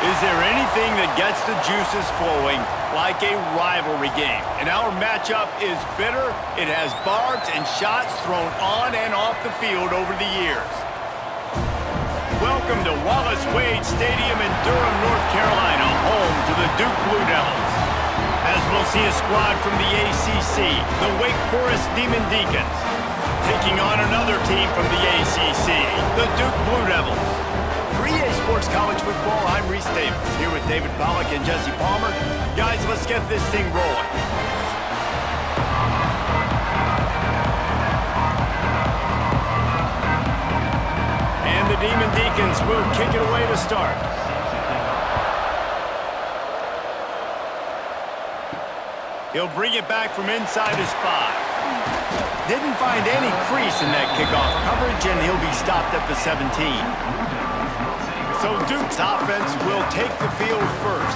Is there anything that gets the juices flowing like a rivalry game? And our matchup is bitter. It has barbs and shots thrown on and off the field over the years. Welcome to Wallace Wade Stadium in Durham, North Carolina, home to the Duke Blue Devils. As we'll see a squad from the ACC, the Wake Forest Deacons, taking on another team from the ACC, the Duke Blue Devils. For EA Sports College Football, I'm Reese Davis, here with David Pollack and Jesse Palmer. Guys, let's get this thing rolling. And the Deacons will kick it away to start. He'll bring it back from inside his 5. Didn't find any crease in that kickoff coverage, and he'll be stopped at the 17. So Duke's offense will take the field first.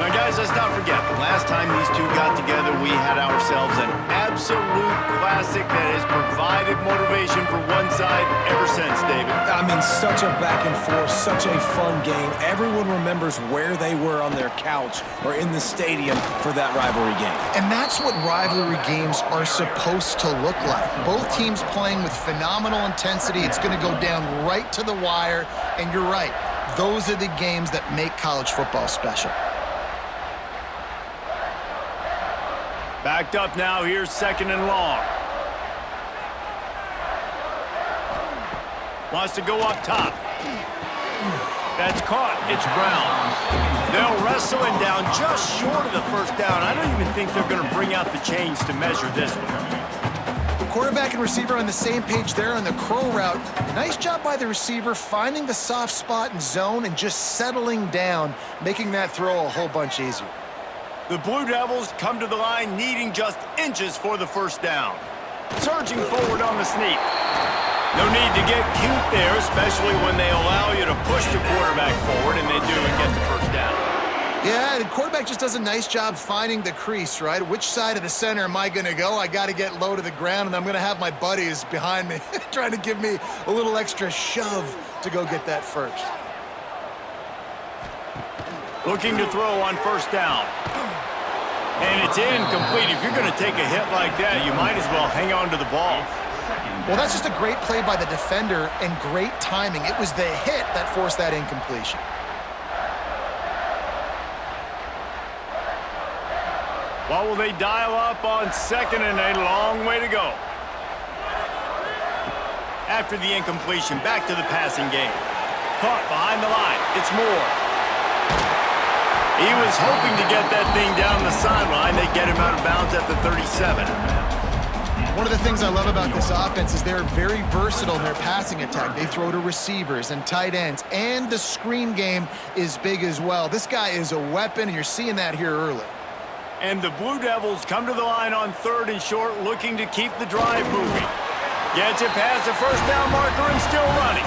Now, guys, let's not forget, the last time these two got together, we had ourselves an absolute classic that has provided motivation for one side ever since, David. I mean, such a back and forth, such a fun game. Everyone remembers where they were on their couch or in the stadium for that rivalry game. And that's what rivalry games are supposed to look like. Both teams playing with phenomenal intensity. It's going to go down right to the wire, and you're right. Those are the games that make college football special. Backed up now, here's 2nd and long. Wants to go up top. That's caught. It's Brown. They'll wrestle him down just short of the first down. I don't even think they're going to bring out the chains to measure this one. Quarterback and receiver on the same page there on the crow route. Nice job by the receiver finding the soft spot and zone and just settling down, making that throw a whole bunch easier. The Blue Devils come to the line needing just inches for the first down. Surging forward on the sneak. No need to get cute there, especially when they allow you to push the quarterback forward, and they do and get the first down. Yeah, the quarterback just does a nice job finding the crease, right? Which side of the center am I going to go? I got to get low to the ground, and I'm going to have my buddies behind me trying to give me a little extra shove to go get that first. Looking to throw on first down. And it's incomplete. If you're going to take a hit like that, you might as well hang on to the ball. Well, that's just a great play by the defender and great timing. It was the hit that forced that incompletion. What will they dial up on 2nd and a long way to go? After the incompletion, back to the passing game. Caught behind the line. It's Moore. He was hoping to get that thing down the sideline. They get him out of bounds at the 37. One of the things I love about this offense is they're very versatile in their passing attack. They throw to receivers and tight ends, and the screen game is big as well. This guy is a weapon, and you're seeing that here early. And the Blue Devils come to the line on 3rd and short, looking to keep the drive moving. Gets it past the first down marker and still running.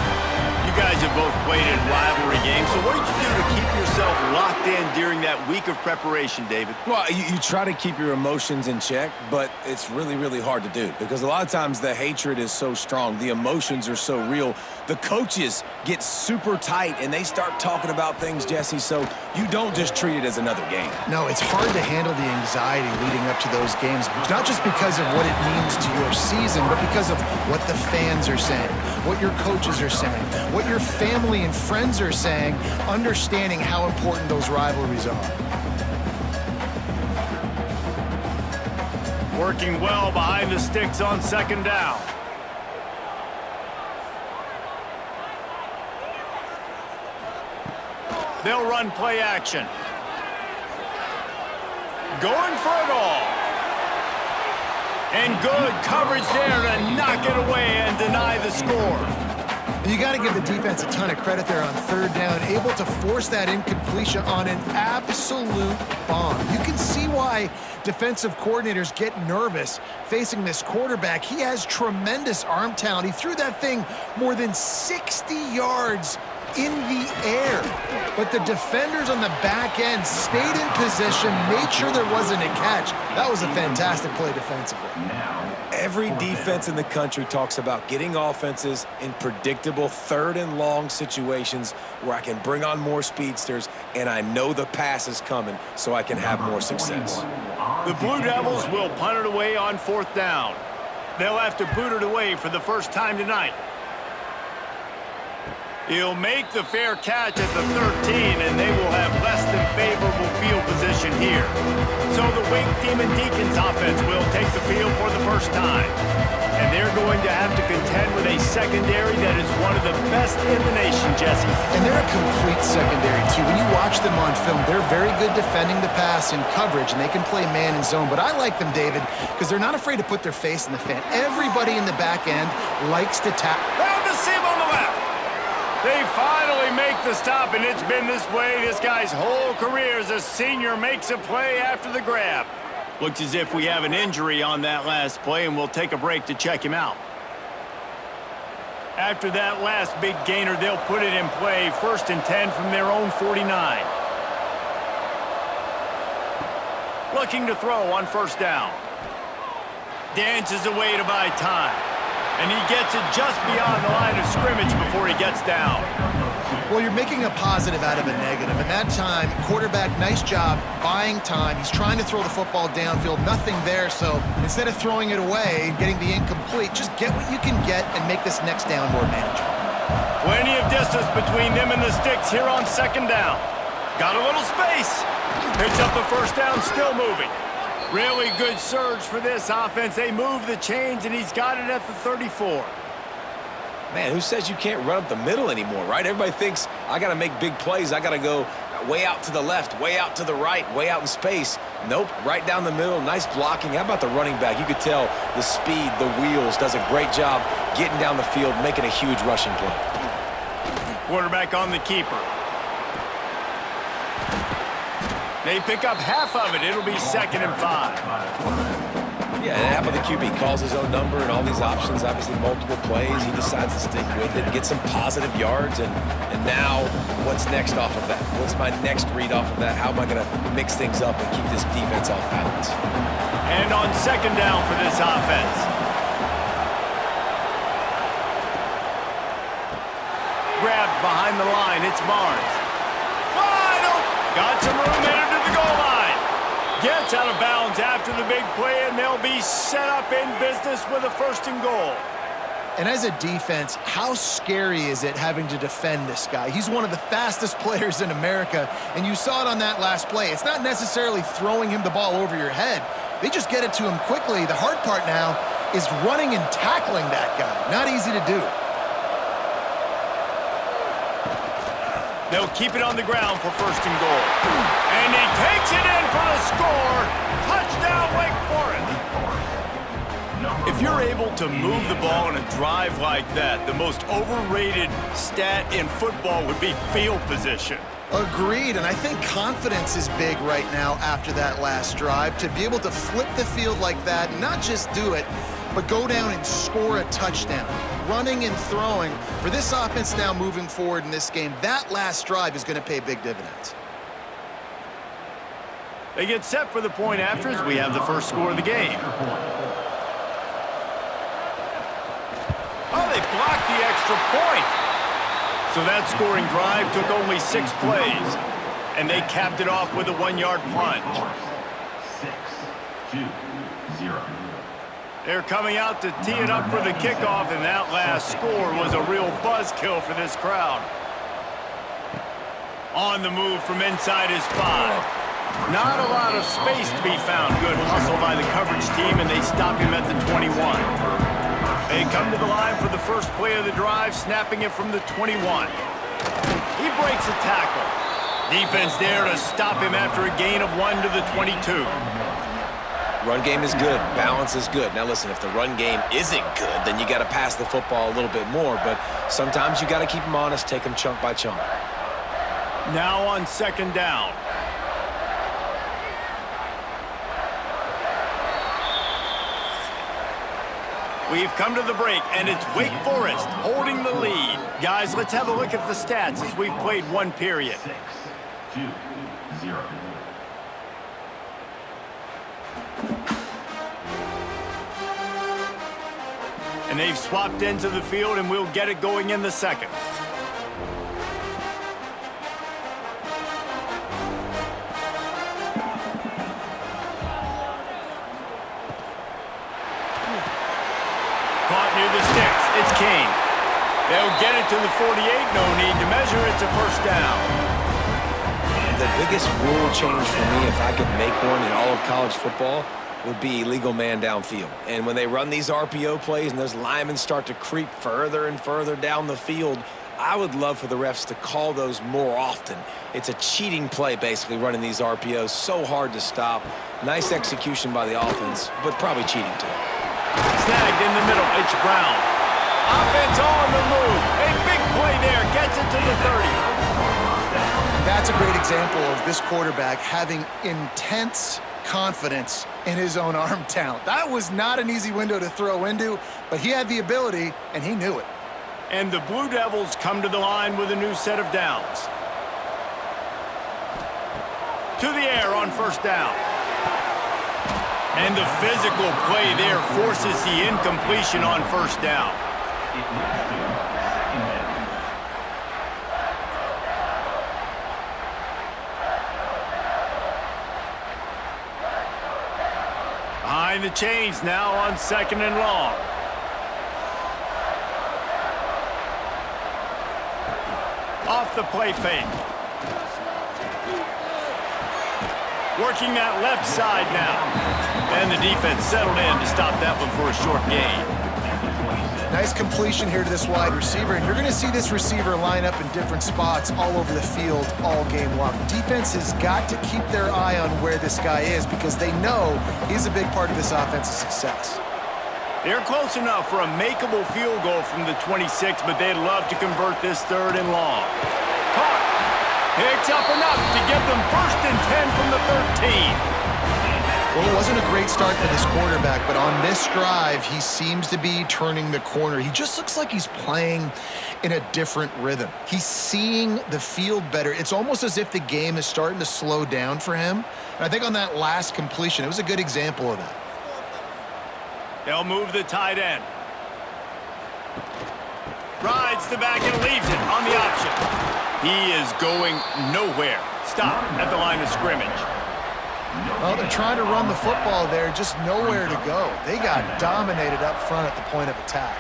You guys have both played in rivalry games, so what did you do to keep yourself locked in during that week of preparation, David? Well, you try to keep your emotions in check, but it's really, really hard to do because a lot of times the hatred is so strong. The emotions are so real. The coaches get super tight, and they start talking about things, Jesse, so you don't just treat it as another game. No, it's hard to handle the anxiety leading up to those games, not just because of what it means to your season, but because of what the fans are saying, what your coaches are saying, what your family and friends are saying, understanding how important those rivalries are. Working well behind the sticks on 2nd down. They'll run play action. Going for it all. And good coverage there to knock it away and deny the score. You got to give the defense a ton of credit there on 3rd down, able to force that incompletion on an absolute bomb. You can see why defensive coordinators get nervous facing this quarterback. He has tremendous arm talent. He threw that thing more than 60 yards in the air. But the defenders on the back end stayed in position, made sure there wasn't a catch. That was a fantastic play defensively. Every defense in the country talks about getting offenses in predictable third and long situations where I can bring on more speedsters and I know the pass is coming so I can have more success. The Blue Devils will punt it away on 4th down. They'll have to boot it away for the first time tonight. He'll make the fair catch at the 13, and they will have less than favorable field position here. So the Wink team and Deacons offense will take the field for the first time. And they're going to have to contend with a secondary that is one of the best in the nation, Jesse. And they're a complete secondary, too. When you watch them on film, they're very good defending the pass in coverage, and they can play man and zone. But I like them, David, because they're not afraid to put their face in the fan. Everybody in the back end likes to tap. Found the seam on the left. They finally make the stop, and it's been this way this guy's whole career as a senior makes a play after the grab. Looks as if we have an injury on that last play, and we'll take a break to check him out. After that last big gainer, they'll put it in play, 1st and 10 from their own 49. Looking to throw on 1st down. Dances away to buy time. And he gets it just beyond the line of scrimmage before he gets down. Well, you're making a positive out of a negative. And that time, quarterback, nice job buying time. He's trying to throw the football downfield. Nothing there. So instead of throwing it away and getting the incomplete, just get what you can get and make this next down more manageable. Plenty of distance between them and the sticks here on 2nd down. Got a little space. Picks up the 1st down, still moving. Really good surge for this offense. They move the chains, and he's got it at the 34. Man, who says you can't run up the middle anymore, right? Everybody thinks I got to make big plays. I got to go way out to the left, way out to the right, way out in space. Nope, right down the middle. Nice blocking. How about the running back? You could tell the speed, the wheels, does a great job getting down the field, making a huge rushing play. Quarterback on the keeper. They pick up half of it. It'll be 2nd and 5. Yeah, and half of the QB calls his own number and all these options, obviously multiple plays. He decides to stick with it, get some positive yards, and now what's next off of that? What's my next read off of that? How am I going to mix things up and keep this defense off balance? And on 2nd down for this offense. Grabbed behind the line. It's Barnes. Wide open. Got some room headed to the goal line. Gets out of bounds after the big play, and they'll be set up in business with a 1st and goal. And as a defense, how scary is it having to defend this guy? He's one of the fastest players in America, and you saw it on that last play. It's not necessarily throwing him the ball over your head. They just get it to him quickly. The hard part now is running and tackling that guy. Not easy to do. They'll keep it on the ground for 1st and goal. And he takes it in for the score. Touchdown, Wake Forest. If you're able to move the ball in a drive like that, the most overrated stat in football would be field position. Agreed, and I think confidence is big right now after that last drive. To be able to flip the field like that, not just do it, but go down and score a touchdown. Running and throwing. For this offense now moving forward in this game, that last drive is going to pay big dividends. They get set for the point after as we have the first score of the game. Oh, they blocked the extra point. So that scoring drive took only 6 plays, and they capped it off with a 1-yard plunge. 6-2-0. They're coming out to tee it up for the kickoff, and that last score was a real buzzkill for this crowd. On the move from inside his 5. Not a lot of space to be found. Good hustle by the coverage team, and they stop him at the 21. They come to the line for the first play of the drive, snapping it from the 21. He breaks a tackle. Defense there to stop him after a gain of 1 to the 22. Run game is good. Balance is good. Now listen, if the run game isn't good, then you got to pass the football a little bit more. But sometimes you got to keep them honest, take them chunk by chunk. Now on 2nd down. We've come to the break, and it's Wake Forest holding the lead. Guys, let's have a look at the stats as we've played one period. 6-2-0. And they've swapped into the field, and we'll get it going in the second. Caught near the sticks. It's Kane. They'll get it to the 48. No need to measure. It's a first down. The biggest rule change for me, if I could make one in all of college football, would be illegal man downfield. And when they run these RPO plays and those linemen start to creep further and further down the field, I would love for the refs to call those more often. It's a cheating play, basically, running these RPOs. So hard to stop. Nice execution by the offense, but probably cheating too. Snagged in the middle. It's Brown. Offense on the move. A big play there. Gets it to the 30. That's a great example of this quarterback having intense confidence in his own arm talent. That was not an easy window to throw into, but he had the ability, and he knew it. And the Blue Devils come to the line with a new set of downs. To the air on first down. And the physical play there forces the incompletion on first down. Behind the chains now on second and long. Off the play fake. Working that left side now. And the defense settled in to stop that one for a short gain. Nice completion here to this wide receiver, and you're going to see this receiver line up in different spots all over the field all game long. Defense has got to keep their eye on where this guy is because they know he's a big part of this offense's success. They're close enough for a makeable field goal from the 26, but they'd love to convert this third and long. Caught. Picks up enough to give them 1st and 10 from the 13. Well, it wasn't a great start for this quarterback, but on this drive, he seems to be turning the corner. He just looks like he's playing in a different rhythm. He's seeing the field better. It's almost as if the game is starting to slow down for him. And I think on that last completion, it was a good example of that. They'll move the tight end. Rides the back and leaves it on the option. He is going nowhere. Stop at the line of scrimmage. Well, they're trying to run the football there, just nowhere to go. They got dominated up front at the point of attack.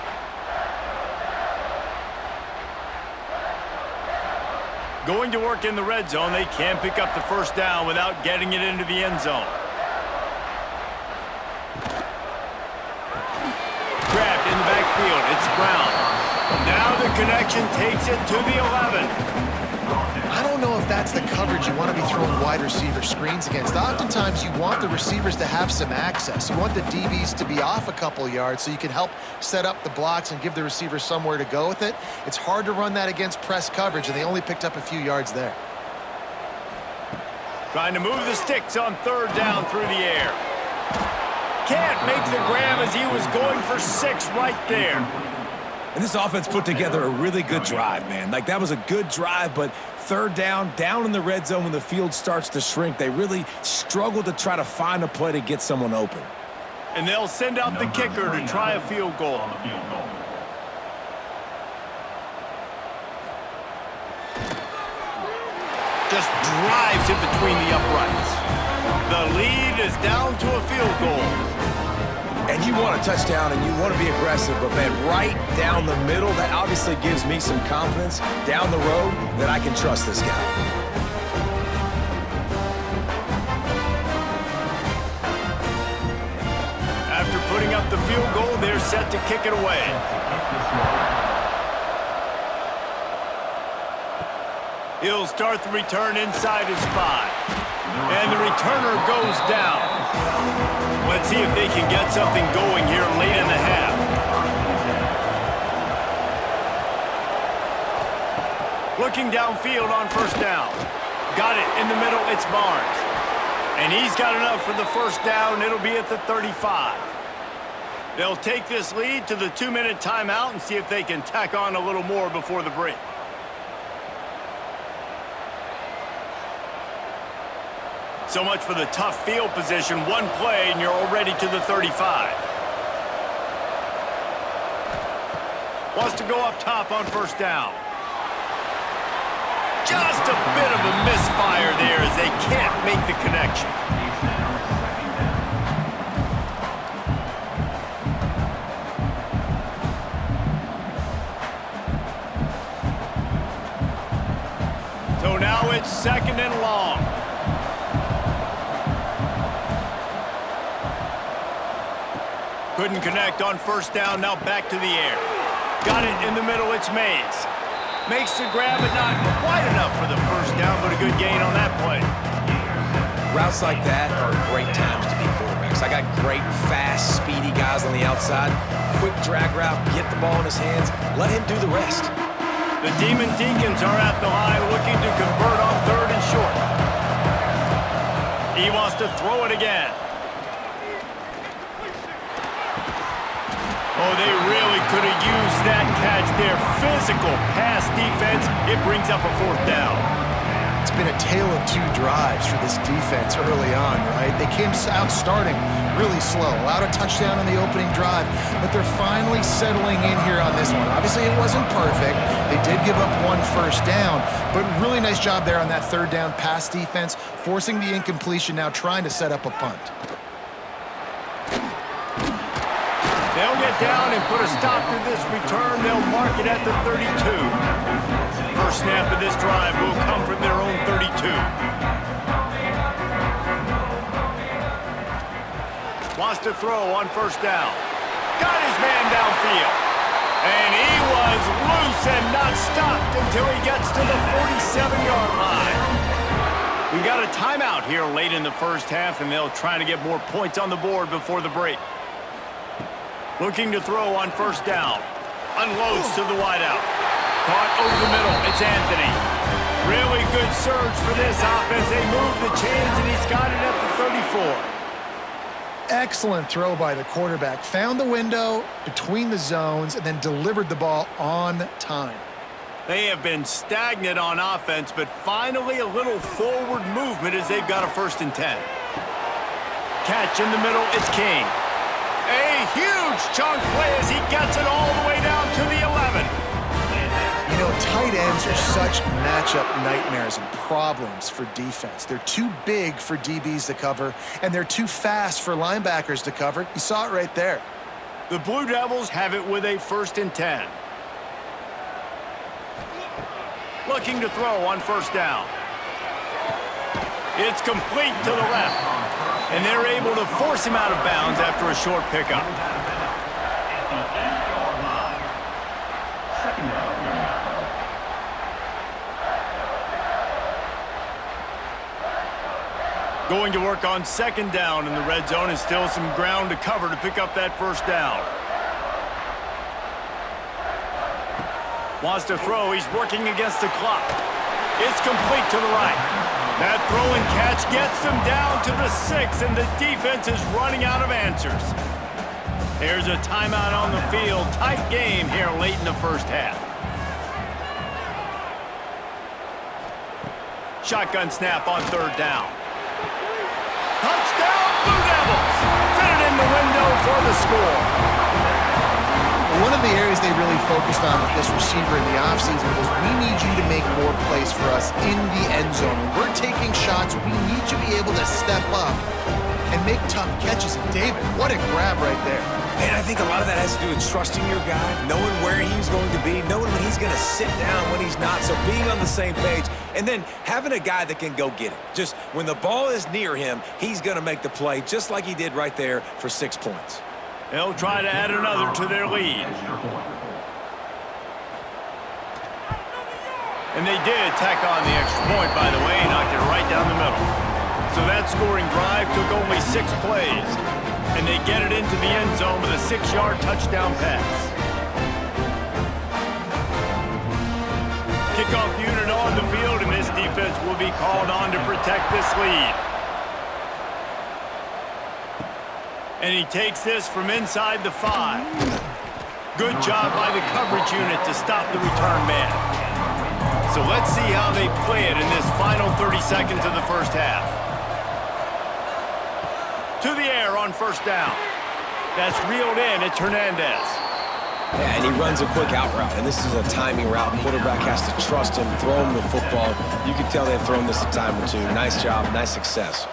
Going to work in the red zone, they can pick up the first down without getting it into the end zone. Grabbed in the backfield, it's Brown. Now the connection takes it to the 11. I don't know if that's the coverage you want to be throwing wide receiver screens against. Oftentimes, you want the receivers to have some access. You want the DBs to be off a couple yards so you can help set up the blocks and give the receiver somewhere to go with it. It's hard to run that against press coverage, and they only picked up a few yards there. Trying to move the sticks on third down through the air. Can't make the grab as he was going for 6 right there. And this offense put together a really good drive, man. Like, that was a good drive, but third down in the red zone when the field starts to shrink, they really struggle to try to find a play to get someone open. And they'll send out the kicker to try a field goal. Just drives it between the uprights. The lead is down to a field goal. And you want a touchdown and you want to be aggressive, but man, right down the middle, that obviously gives me some confidence down the road that I can trust this guy. After putting up the field goal, they're set to kick it away. He'll start the return inside his 5. And the returner goes down. Let's see if they can get something going here late in the half. Looking downfield on first down. Got it in the middle, it's Barnes. And he's got enough for the first down. It'll be at the 35. They'll take this lead to the 2-minute timeout and see if they can tack on a little more before the break. So much for the tough field position. One play and you're already to the 35. Wants to go up top on first down. Just a bit of a misfire there as they can't make the connection. So now it's 2nd and long. Couldn't connect on first down, now back to the air. Got it in the middle, it's Mays. Makes the grab, but not quite enough for the first down, but a good gain on that play. Routes like that are great times to be quarterbacks. I got great, fast, speedy guys on the outside. Quick drag route, get the ball in his hands, let him do the rest. The Deacons are at the line looking to convert on 3rd and short. He wants to throw it again. Oh, they really could have used that catch there. Physical pass defense. It brings up a 4th down. It's been a tale of 2 drives for this defense early on, right? They came out starting really slow, allowed a touchdown on the opening drive, but they're finally settling in here on this one. Obviously, it wasn't perfect. They did give up 1 first down, but really nice job there on that 3rd down pass defense, forcing the incompletion, now trying to set up a punt. They'll get down and put a stop to this return. They'll mark it at the 32. First snap of this drive will come from their own 32. Wants to throw on first down. Got his man downfield. And he was loose and not stopped until he gets to the 47-yard line. We got a timeout here late in the first half, and they'll try to get more points on the board before the break. Looking to throw on first down. Unloads to the wideout. Caught over the middle. It's Anthony. Really good surge for this offense. They move the chains, and he's got it at the 34. Excellent throw by the quarterback. Found the window between the zones and then delivered the ball on time. They have been stagnant on offense, but finally a little forward movement as they've got a 1st and 10. Catch in the middle. It's King. A huge chunk play as he gets it all the way down to the 11. You know, tight ends are such matchup nightmares and problems for defense. They're too big for DBs to cover, and they're too fast for linebackers to cover. You saw it right there. The Blue Devils have it with a 1st and 10. Looking to throw on first down. It's complete to the left. And they're able to force him out of bounds after a short pickup. Going to work on 2nd down in the red zone, and still some ground to cover to pick up that first down. Wants to throw. He's working against the clock. It's complete to the right. That throw and catch gets them down to the 6, and the defense is running out of answers. There's a timeout on the field. Tight game here late in the first half. Shotgun snap on 3rd down. Touchdown, Blue Devils! Fit it in the window for the score. One of the areas they really focused on with this receiver in the offseason was we need you to make more plays for us in the end zone. When we're taking shots, we need you to be able to step up and make tough catches. And David, what a grab right there. And I think a lot of that has to do with trusting your guy, knowing where he's going to be, knowing when he's going to sit down, when he's not, so being on the same page, and then having a guy that can go get it. Just when the ball is near him, he's going to make the play, just like he did right there for 6 points. They'll try to add another to their lead. And they did tack on the extra point, by the way, knocked it right down the middle. So that scoring drive took only 6 plays, and they get it into the end zone with a 6-yard touchdown pass. Kickoff unit on the field, and this defense will be called on to protect this lead. And he takes this from inside the 5. Good job by the coverage unit to stop the return man. So let's see how they play it in this final 30 seconds of the first half. To the air on first down. That's reeled in. It's Hernandez. Yeah, and he runs a quick out route, and this is a timing route. Quarterback has to trust him, throw him the football. You can tell they've thrown this a time or two. Nice job, nice success.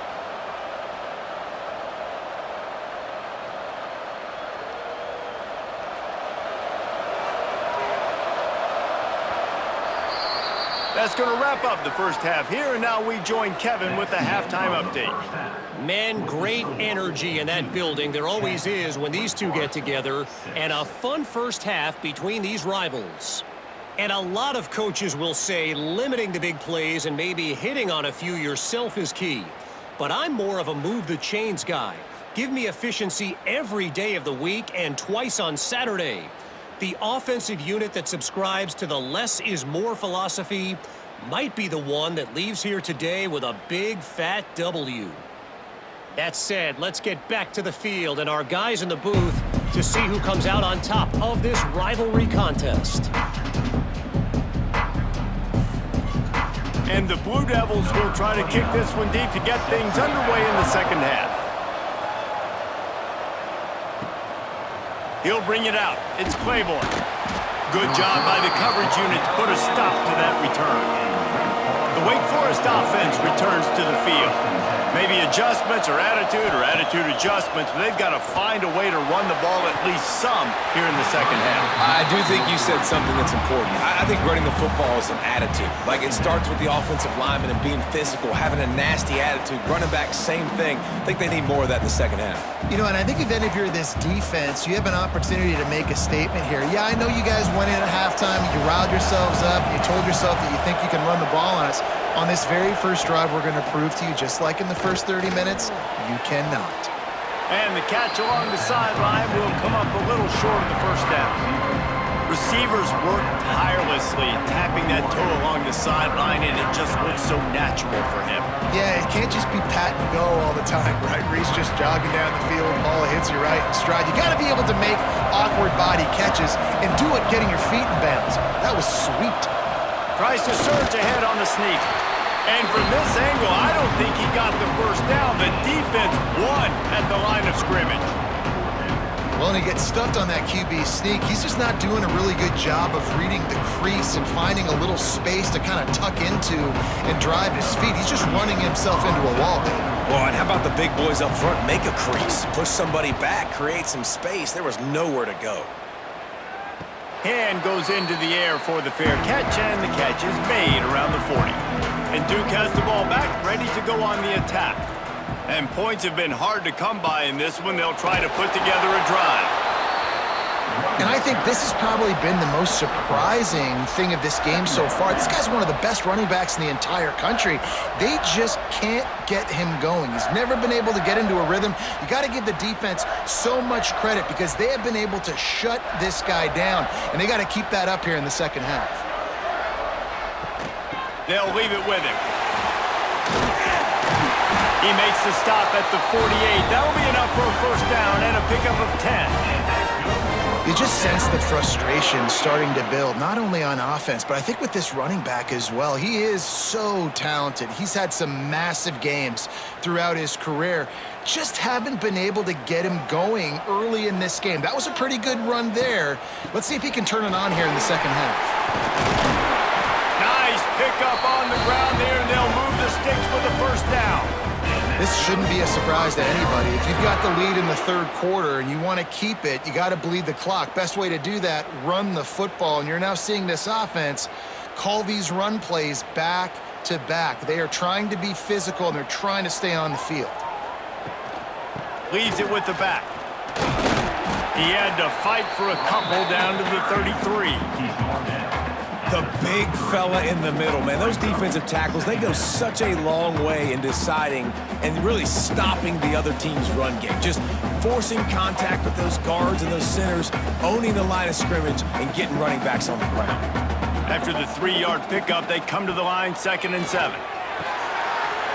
That's going to wrap up the first half here, and now we join Kevin with the halftime update. Man, great energy in that building. There always is when these two get together, and a fun first half between these rivals. And a lot of coaches will say limiting the big plays and maybe hitting on a few yourself is key. But I'm more of a move the chains guy. Give me efficiency every day of the week and twice on Saturday. The offensive unit that subscribes to the less is more philosophy might be the one that leaves here today with a big fat W. That said, let's get back to the field and our guys in the booth to see who comes out on top of this rivalry contest. And the Blue Devils will try to kick this one deep to get things underway in the second half. He'll bring it out. It's Claiborne. Good job by the coverage unit to put a stop to that return. The Wake Forest offense returns to the field. Maybe adjustments or attitude adjustments, but they've got to find a way to run the ball at least some here in the second half. I do think you said something that's important. I think running the football is an attitude. Like, it starts with the offensive lineman and being physical, having a nasty attitude. Running back, same thing. I think they need more of that in the second half. You know, and I think then if you're this defense, you have an opportunity to make a statement here. Yeah, I know you guys went in at halftime, you riled yourselves up, you told yourself that you think you can run the ball on us. On this very first drive, we're going to prove to you, just like in the first 30 minutes, you cannot. And the catch along the sideline will come up a little short of the first down. Receivers work tirelessly, tapping that toe along the sideline, and it just looks so natural for him. Yeah, it can't just be pat and go all the time, right? Reese just jogging down the field, ball hits you right in stride. You got to be able to make awkward body catches and do it getting your feet in bounds. That was sweet. Tries to surge ahead on the sneak. And from this angle, I don't think he got the first down. The defense won at the line of scrimmage. Well, and he gets stuffed on that QB sneak. He's just not doing a really good job of reading the crease and finding a little space to kind of tuck into and drive his feet. He's just running himself into a wall, dude. Well, and how about the big boys up front? Make a crease, push somebody back, create some space. There was nowhere to go. Hand goes into the air for the fair catch, and the catch is made around the 40. And Duke has the ball back, ready to go on the attack. And points have been hard to come by in this one. They'll try to put together a drive. And I think this has probably been the most surprising thing of this game so far. This guy's one of the best running backs in the entire country. They just can't get him going. He's never been able to get into a rhythm. You got to give the defense so much credit because they have been able to shut this guy down, and they got to keep that up here in the second half. They'll leave it with him. He makes the stop at the 48. That'll be enough for a first down and a pickup of 10. You just sense the frustration starting to build, not only on offense, but I think with this running back as well. He is so talented. He's had some massive games throughout his career. Just haven't been able to get him going early in this game. That was a pretty good run there. Let's see if he can turn it on here in the second half. Nice pickup on the ground there, and they'll move the sticks for the first down. This shouldn't be a surprise to anybody. If you've got the lead in the third quarter and you want to keep it, you got to bleed the clock. Best way to do that, run the football. And you're now seeing this offense call these run plays back to back. They are trying to be physical, and they're trying to stay on the field. Leaves it with the back. He had to fight for a couple down to the 33. The big fella in the middle, man. Those defensive tackles, they go such a long way in deciding and really stopping the other team's run game. Just forcing contact with those guards and those centers, owning the line of scrimmage, and getting running backs on the ground. After the 3-yard pickup, they come to the line, 2nd and 7.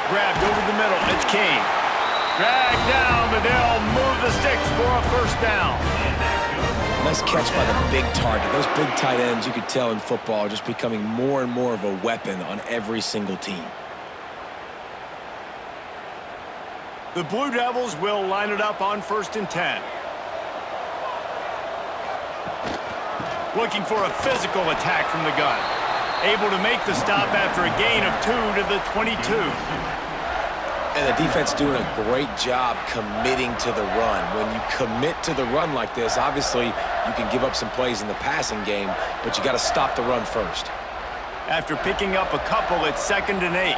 Grabbed over the middle, it's Kane. Drag down, but they'll move the sticks for a first down. Nice catch by the big target. Those big tight ends, you could tell in football, are just becoming more and more of a weapon on every single team. The Blue Devils will line it up on 1st and 10. Looking for a physical attack from the gun. Able to make the stop after a gain of 2 to the 22. And the defense doing a great job committing to the run. When you commit to the run like this, obviously you can give up some plays in the passing game, but you got to stop the run first. After picking up a couple, it's 2nd and 8.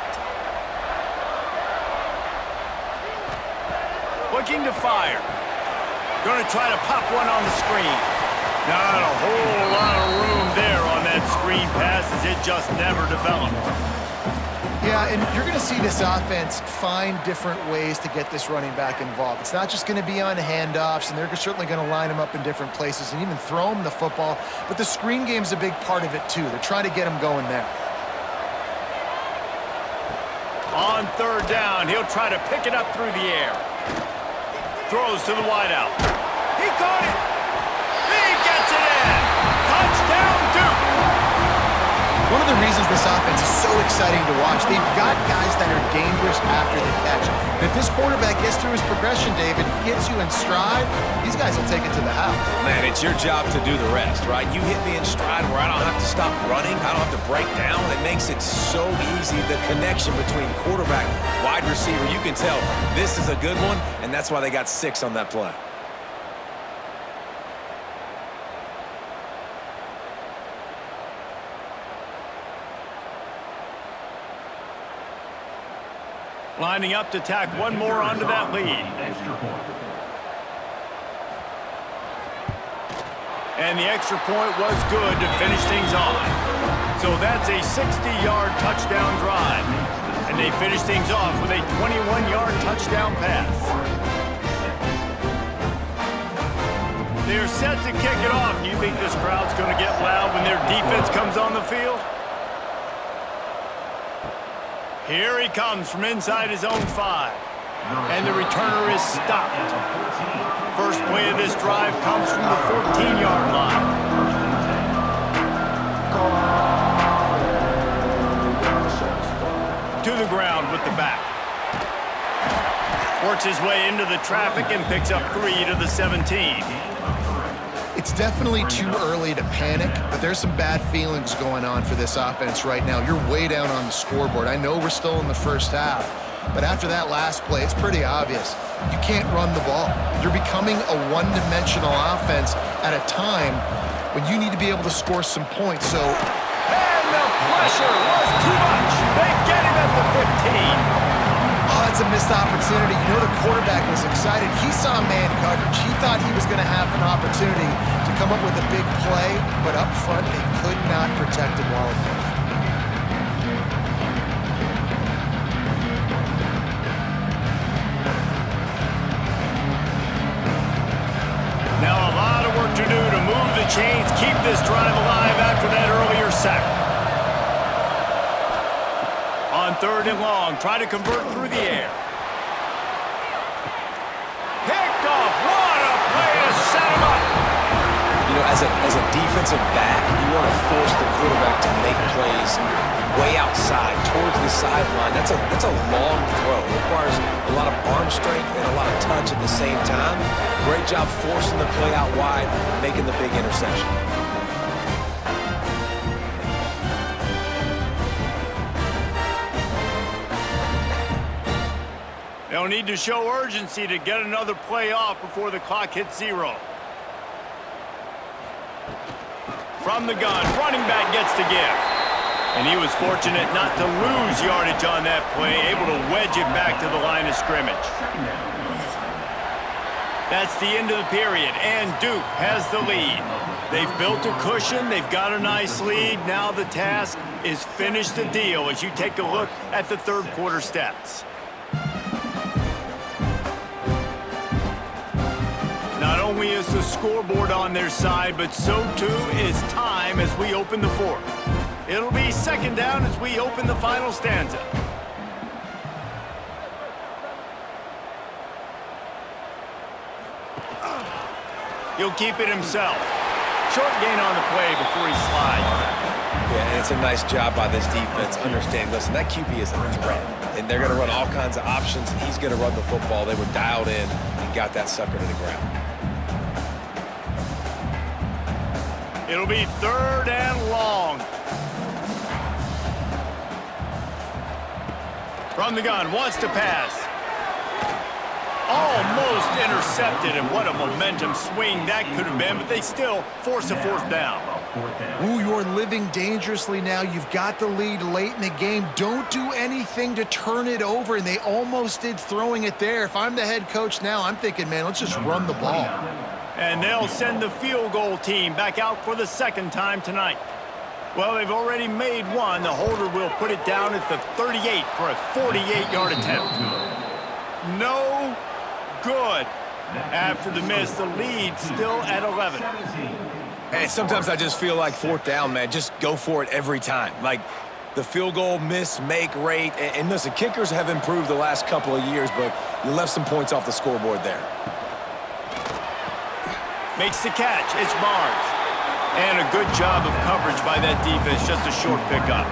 Looking to fire. Going to try to pop one on the screen. Not a whole lot of room there on that screen pass as it just never developed. Yeah, and you're going to see this offense find different ways to get this running back involved. It's not just going to be on handoffs, and they're certainly going to line him up in different places and even throw him the football. But the screen game's a big part of it, too. They're trying to get him going there. On 3rd down, he'll try to pick it up through the air. Throws to the wideout. He caught it. He gets it in. Touchdown, Duke. One of the reasons this offense is so exciting to watch, they've got guys that are dangerous after the catch. And if this quarterback gets through his progression, David, hits you in stride, these guys will take it to the house. Man, it's your job to do the rest, right? You hit me in stride where I don't have to stop running. I don't have to break down. It makes it so easy. The connection between quarterback, wide receiver, you can tell this is a good one, and that's why they got 6 on that play. Lining up to tack one more onto that lead. And the extra point was good to finish things off. So that's a 60-yard touchdown drive. And they finish things off with a 21-yard touchdown pass. They're set to kick it off. Do you think this crowd's going to get loud when their defense comes on the field? Here he comes from inside his own 5. And the returner is stopped. First play of this drive comes from the 14-yard line. To the ground with the back. Works his way into the traffic and picks up 3 to the 17. It's definitely too early to panic, but there's some bad feelings going on for this offense right now. You're way down on the scoreboard. I know we're still in the first half, but after that last play, it's pretty obvious. You can't run the ball. You're becoming a one-dimensional offense at a time when you need to be able to score some points. So, and the pressure was too much. They get him at the 15. Oh, that's a missed opportunity. You know the quarterback was excited. He saw man coverage. He thought he was going to have an opportunity to come up with a big play, but up front, they could not protect him well enough. Now a lot of work to do to move the chains, keep this drive alive after that earlier sack. On 3rd and long, try to convert through the air. Picked off. What a play to set him up. You know, as a defensive back, you want to force the quarterback to make plays way outside, towards the sideline. That's a long throw. It requires a lot of arm strength and a lot of touch at the same time. Great job forcing the play out wide, making the big interception. They'll need to show urgency to get another play off before the clock hits 0. From the gun, running back gets to give. And he was fortunate not to lose yardage on that play, able to wedge it back to the line of scrimmage. That's the end of the period, and Duke has the lead. They've built a cushion, they've got a nice lead. Now the task is finish the deal as you take a look at the 3rd quarter stats. Not only is the scoreboard on their side, but so too is time as we open the 4th. It'll be 2nd down as we open the final stanza. He'll keep it himself. Short gain on the play before he slides. Yeah, and it's a nice job by this defense. Understand, listen, that QB is a threat. And they're going to run all kinds of options, and he's going to run the football. They were dialed in and got that sucker to the ground. It'll be 3rd and long. From the gun, wants to pass. Almost intercepted, and what a momentum swing that could have been, but they still force a 4th down. Ooh, you're living dangerously now. You've got the lead late in the game. Don't do anything to turn it over, and they almost did throwing it there. If I'm the head coach now, I'm thinking, man, let's just run the ball. And they'll send the field goal team back out for the 2nd time tonight. Well, they've already made one. The holder will put it down at the 38 for a 48-yard attempt. No good. After the miss, the lead still at 11. And sometimes I just feel like 4th down, man, just go for it every time. Like the field goal miss-make rate. And listen, kickers have improved the last couple of years, but you left some points off the scoreboard there. Makes the catch. It's Barnes. And a good job of coverage by that defense. Just a short pickup.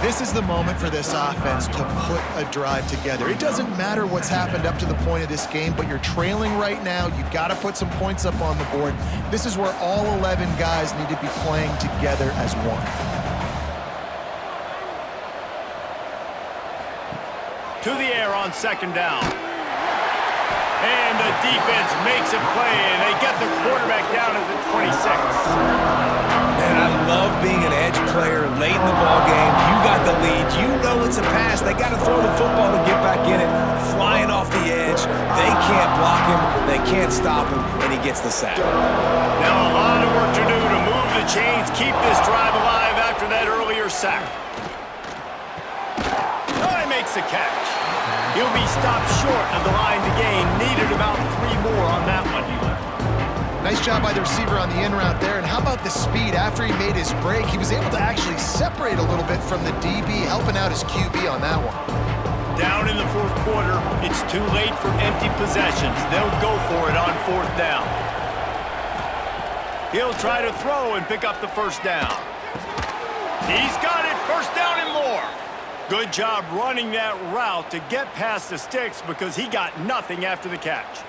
This is the moment for this offense to put a drive together. It doesn't matter what's happened up to the point of this game, but you're trailing right now. You've got to put some points up on the board. This is where all 11 guys need to be playing together as one. To the air on 2nd down. And the defense makes a play, and they get the quarterback down at the 26. Man, I love being an edge player late in the ball game. You got the lead. You know it's a pass. They got to throw the football to get back in it. Flying off the edge. They can't block him. They can't stop him, and he gets the sack. Now a lot of work to do to move the chains, keep this drive alive after that earlier sack. Oh, he makes the catch. He'll be stopped short of the line to gain. Needed about 3 more on that one. Nice job by the receiver on the in route there. And how about the speed? After he made his break, he was able to actually separate a little bit from the DB, helping out his QB on that one. Down in the 4th quarter, it's too late for empty possessions. They'll go for it on 4th down. He'll try to throw and pick up the 1st down. He's got it. 1st down and more. Good job running that route to get past the sticks because he got nothing after the catch.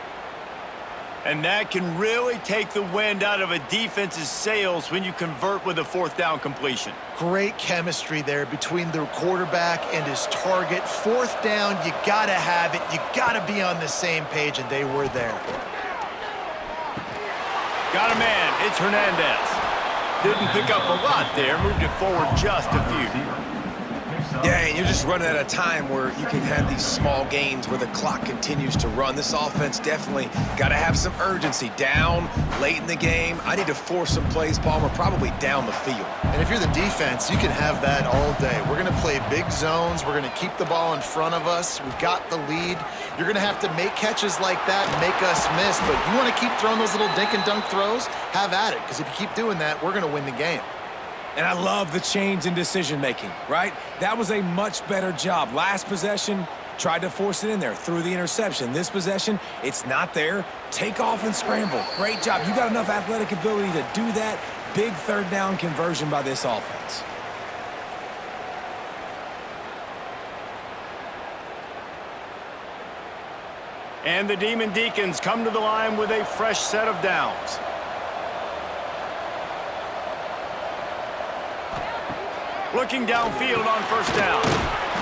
And that can really take the wind out of a defense's sails when you convert with a 4th down completion. Great chemistry there between the quarterback and his target. 4th down, you gotta have it. You gotta be on the same page, and they were there. Got a man. It's Hernandez. Didn't pick up a lot there. Moved it forward just a few. Yeah, and you're just running at a time where you can have these small gains where the clock continues to run. This offense definitely got to have some urgency. Down late in the game. I need to force some plays, Palmer, probably down the field. And if you're the defense, you can have that all day. We're going to play big zones. We're going to keep the ball in front of us. We've got the lead. You're going to have to make catches like that and make us miss. But you want to keep throwing those little dink and dunk throws? Have at it, because if you keep doing that, we're going to win the game. And I love the change in decision-making, right? That was a much better job. Last possession, tried to force it in there, threw the interception. This possession, it's not there. Take off and scramble. Great job. You got enough athletic ability to do that. Big 3rd down conversion by this offense. And the Demon Deacons come to the line with a fresh set of downs. Looking downfield on 1st down.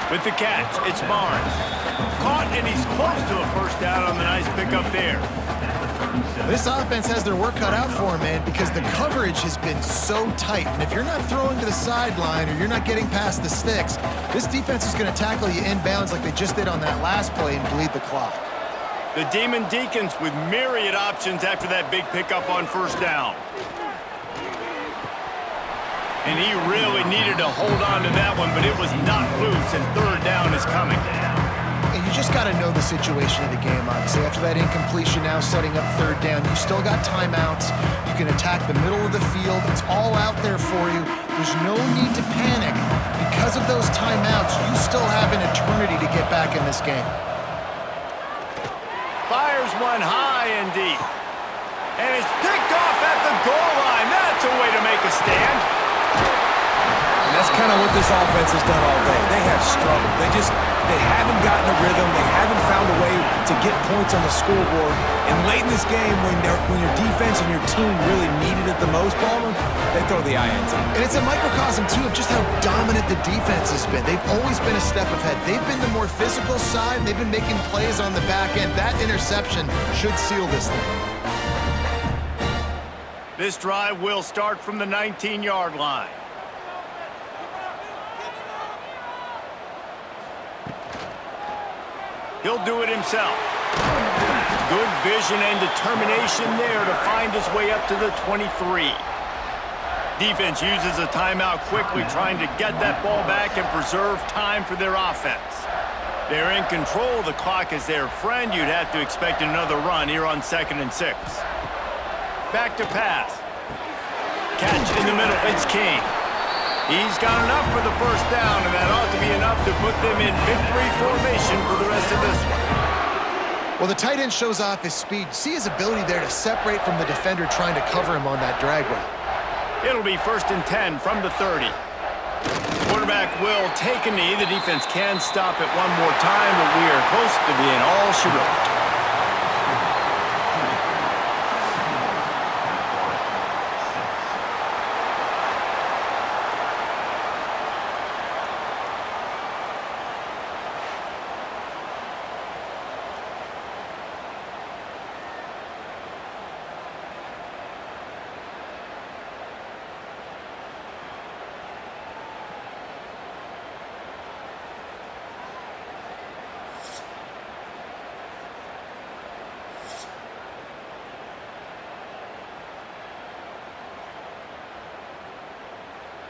With the catch, it's Barnes. Caught, and he's close to a 1st down on the nice pickup there. This offense has their work cut out for them, man, because the coverage has been so tight. And if you're not throwing to the sideline or you're not getting past the sticks, this defense is going to tackle you inbounds like they just did on that last play and bleed the clock. The Demon Deacons with myriad options after that big pickup on 1st down. And he really needed to hold on to that one, but it was not loose, and 3rd down is coming. And you just got to know the situation of the game, obviously. After that incompletion now setting up 3rd down, you've still got timeouts. You can attack the middle of the field. It's all out there for you. There's no need to panic. Because of those timeouts, you still have an eternity to get back in this game. Fires one high and deep. And it's picked off at the goal line. That's a way to make a stand. And that's kind of what this offense has done all day. They have struggled. They haven't gotten a rhythm. They haven't found a way to get points on the scoreboard. And late in this game, when your defense and your team really needed it the most, Palmer, they throw the INT. And it's a microcosm, too, of just how dominant the defense has been. They've always been a step ahead. They've been the more physical side. They've been making plays on the back end. That interception should seal this thing. This drive will start from the 19-yard line. He'll do it himself. Good vision and determination there to find his way up to the 23. Defense uses a timeout quickly, trying to get that ball back and preserve time for their offense. They're in control. The clock is their friend. You'd have to expect another run here on 2nd and 6. Back to pass. Catch in the middle. It's King. He's got enough for the first down, and that ought to be enough to put them in victory formation for the rest of this one. Well, the tight end shows off his speed. See his ability there to separate from the defender trying to cover him on that drag route. It'll be 1st and 10 from the 30. Quarterback will take a knee. The defense can stop it one more time, but we are close to being all she wrote.